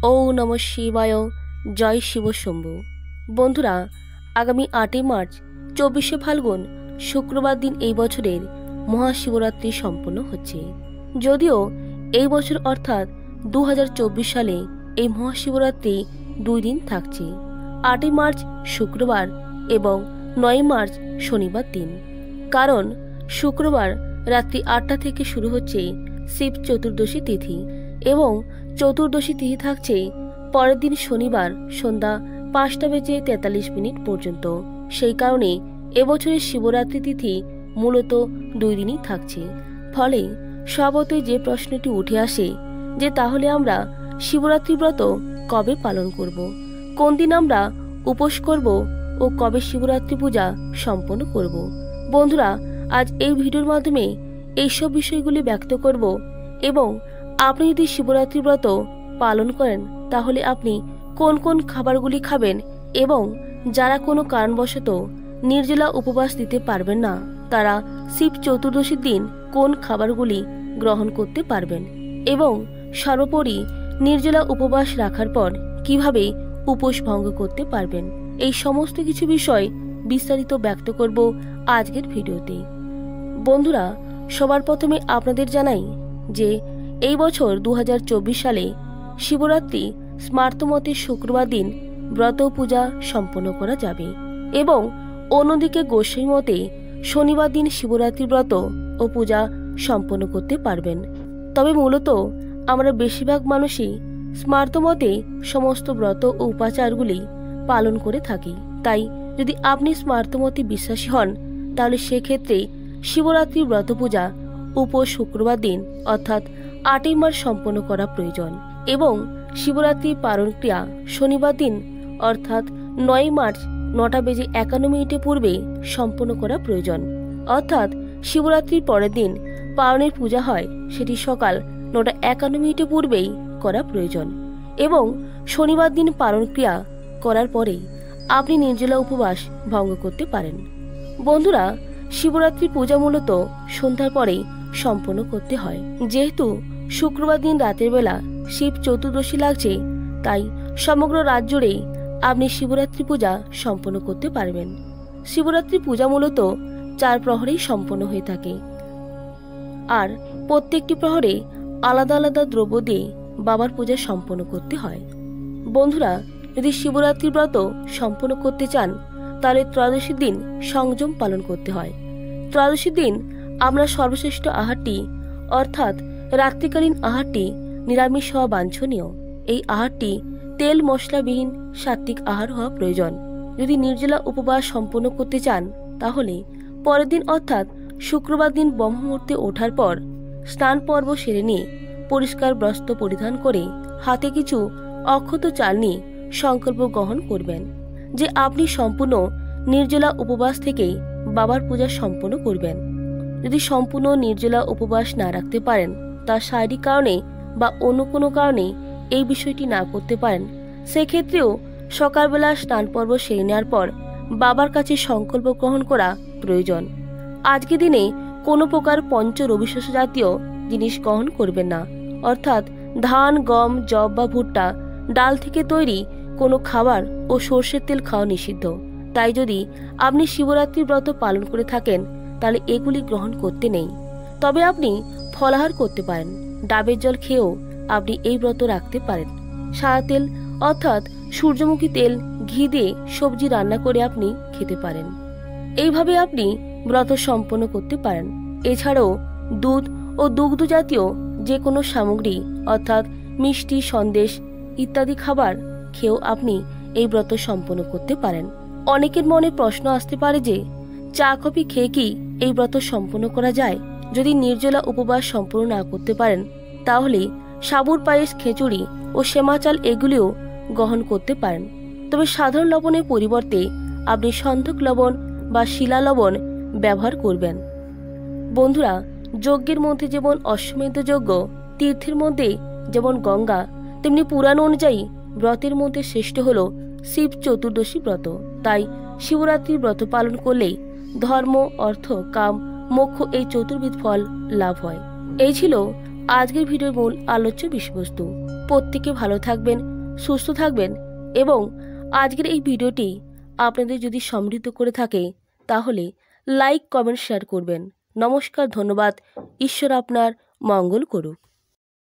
ওম নমঃ শিবায়। জয় শিব শম্ভু। বন্ধুরা, আগামী 8ই মার্চ 24শে ফাল্গুন শুক্রবার দিন এই বছরের মহাশিবরাত্রি সম্পন্ন হচ্ছে। যদিও এই বছর অর্থাৎ 2024 সালে এই মহাশিবরাত্রি 2 দিন থাকছে, 8ই মার্চ শুক্রবার এবং 9ই মার্চ শনিবার দিন। কারণ শুক্রবার রাত্রি 8টা থেকে শুরু হচ্ছে শিব চতুর্দশী তিথি এবং চতুর্দশী তিথি থাকছে পরের দিন শনিবার সন্ধ্যা 5:43 পর্যন্ত। সেই কারণে এবছরের শিবরাত্রি তিথি মূলত 2 দিনই থাকছে। ফলে স্বভাবতই যে প্রশ্নটি উঠে আসে যে তাহলে আমরা শিবরাত্রি ব্রত কবে পালন করব, কোন দিন আমরা উপোস করব ও কবে শিবরাত্রি পূজা সম্পন্ন করব। বন্ধুরা, আজ এই ভিডিওর মাধ্যমে এইসব বিষয়গুলি ব্যক্ত করব এবং আপনি যদি শিবরাত্রি ব্রত পালন করেন তাহলে আপনি কোন কোন খাবারগুলি খাবেন এবং যারা কোনো কারণবশত নির্জলা উপবাস দিতে পারবেন না তারা শিব চতুর্দশীর দিন কোন খাবারগুলি গ্রহণ করতে পারবেন এবং সর্বোপরি নির্জলা উপবাস রাখার পর কিভাবে উপোস ভঙ্গ করতে পারবেন, এই সমস্ত কিছু বিষয় বিস্তারিত ব্যক্ত করব আজকের ভিডিওতে। বন্ধুরা, সবার প্রথমে আপনাদের জানাই যে এই বছর 2024 সালে শিবরাত্রি স্মার্তমতে শুক্রবার দিন ব্রত পূজা সম্পন্ন করা যাবে এবং অন্যদিকে গোস্বামী মতে শনিবার দিন শিবরাত্রি ব্রত ও পূজা সম্পন্ন করতে পারবেন। তবে মূলত আমরা বেশিরভাগ মানুষই স্মার্তমতে সমস্ত ব্রত ও উপাচারগুলি পালন করে থাকি। তাই যদি আপনি স্মার্তমতে বিশ্বাসী হন তাহলে সেক্ষেত্রে শিবরাত্রি ব্রত পূজা উপোস শুক্রবার দিন অর্থাৎ 8ই মার্চ সম্পন্ন করা প্রয়োজন এবং শিবরাত্রি পালন ক্রিয়া শনিবার দিন অর্থাৎ 9ই মার্চ 9:51 পূর্বে সম্পন্ন করা প্রয়োজন। অর্থাৎ শিবরাত্রির পরের দিন পালনের পূজা হয় সেটি সকাল 9:51 পূর্বেই করা প্রয়োজন এবং শনিবার দিন পালন ক্রিয়া করার পরেই আপনি নির্জলা উপবাস ভঙ্গ করতে পারেন। বন্ধুরা, শিবরাত্রি পূজা মূলত সন্ধ্যার পরেই সম্পন্ন করতে হয়। যেহেতু শুক্রবার দিন রাতের বেলা শিব চতুর্দশী লাগছে, তাই সমগ্র রাত জুড়েই আপনি শিবরাত্রি পূজা সম্পন্ন করতে পারবেন। শিবরাত্রি পূজা মূলত 4 প্রহরেই সম্পন্ন হয়ে থাকে আর প্রত্যেকটি প্রহরে আলাদা আলাদা দ্রব্য দিয়ে বাবার পূজা সম্পন্ন করতে হয়। বন্ধুরা, যদি শিবরাত্রি ব্রত সম্পন্ন করতে চান তাহলে ত্রয়োদশীর দিন সংযম পালন করতে হয়। ত্রয়োদশীর দিন আমরা সর্বশ্রেষ্ঠ আহারটি অর্থাৎ রাত্রিকালীন আহারটি নিরামিষ হওয়া বাঞ্ছনীয়। এই আহারটি তেল মশলাবিহীন সাত্ত্বিক আহার হওয়া প্রয়োজন। যদি নির্জলা উপবাস সম্পন্ন করতে চান তাহলে পরের দিন অর্থাৎ শুক্রবার দিন ব্রহ্মমুহূর্তে ওঠার পর স্নান পর্ব সেরে নিয়ে পরিষ্কার বস্ত্র পরিধান করে হাতে কিছু অক্ষত চাল নিয়ে সংকল্প গ্রহণ করবেন যে আপনি সম্পূর্ণ নির্জলা উপবাস থেকে বাবার পূজা সম্পন্ন করবেন। যদি সম্পূর্ণ নির্জলা উপবাস না রাখতে পারেন, তার শারীরিক কারণে বা অন্য কোনো কারণে এই বিষয়টি না করতে পারেন, সেক্ষেত্রেও সকালবেলা স্নান পর্ব সেরে নেওয়ার পর বাবার কাছে সংকল্প গ্রহণ করা প্রয়োজন। আজকের দিনে কোনো প্রকার পঞ্চ রবিশস্য জাতীয় জিনিস গ্রহণ করবেন না, অর্থাৎ ধান, গম, যব বা ভুট্টা, ডাল থেকে তৈরি কোনো খাবার ও সর্ষের তেল খাওয়া নিষিদ্ধ। তাই যদি আপনি শিবরাত্রি ব্রত পালন করে থাকেন তাহলে এগুলি গ্রহণ করতে নেই। তবে আপনি ফলাহার করতে পারেন। ডাবের জল খেয়েও আপনি এই ব্রত রাখতে পারেন। সাদা তেল অর্থাৎ সূর্যমুখী তেল, ঘি দিয়ে সবজি রান্না করে আপনি খেতে পারেন। এইভাবে আপনি ব্রত সম্পন্ন করতে পারেন। এছাড়াও দুধ ও দুগ্ধ জাতীয় যে কোনো সামগ্রী অর্থাৎ মিষ্টি, সন্দেশ ইত্যাদি খাবার খেয়েও আপনি এই ব্রত সম্পন্ন করতে পারেন। অনেকের মনে প্রশ্ন আসতে পারে যে চা কফি খেয়ে কি এই ব্রত সম্পন্ন করা যায়? যদি নির্জলা উপবাস সম্পূর্ণ না করতে পারেন তাহলে সাবুর পায়েস, খিচুড়ি ও সেমা চাল এগুলিও গ্রহণ করতে পারেন। তবে সাধারণ লবণের পরিবর্তে আপনি সন্ধক লবণ বা শিলা লবণ ব্যবহার করবেন। বন্ধুরা, যজ্ঞের মধ্যে যেমন অশ্বমেধ যজ্ঞ, তীর্থের মধ্যে যেমন গঙ্গা, তেমনি পুরাণ অনুযায়ী ব্রতের মধ্যে শ্রেষ্ঠ হল শিব চতুর্দশী ব্রত। তাই শিবরাত্রির ব্রত পালন করলে ধর্ম, অর্থ, কাম, মোক্ষ এই চতুর্বিধ ফল লাভ হয়। এই ছিল আজকের ভিডিওর মূল আলোচ্য বিষয়বস্তু। প্রত্যেকে ভালো থাকবেন, সুস্থ থাকবেন এবং আজকের এই ভিডিওটি আপনাদের যদি সমৃদ্ধ করে থাকে তাহলে লাইক কমেন্ট শেয়ার করবেন। নমস্কার, ধন্যবাদ। ঈশ্বর আপনার মঙ্গল করুক।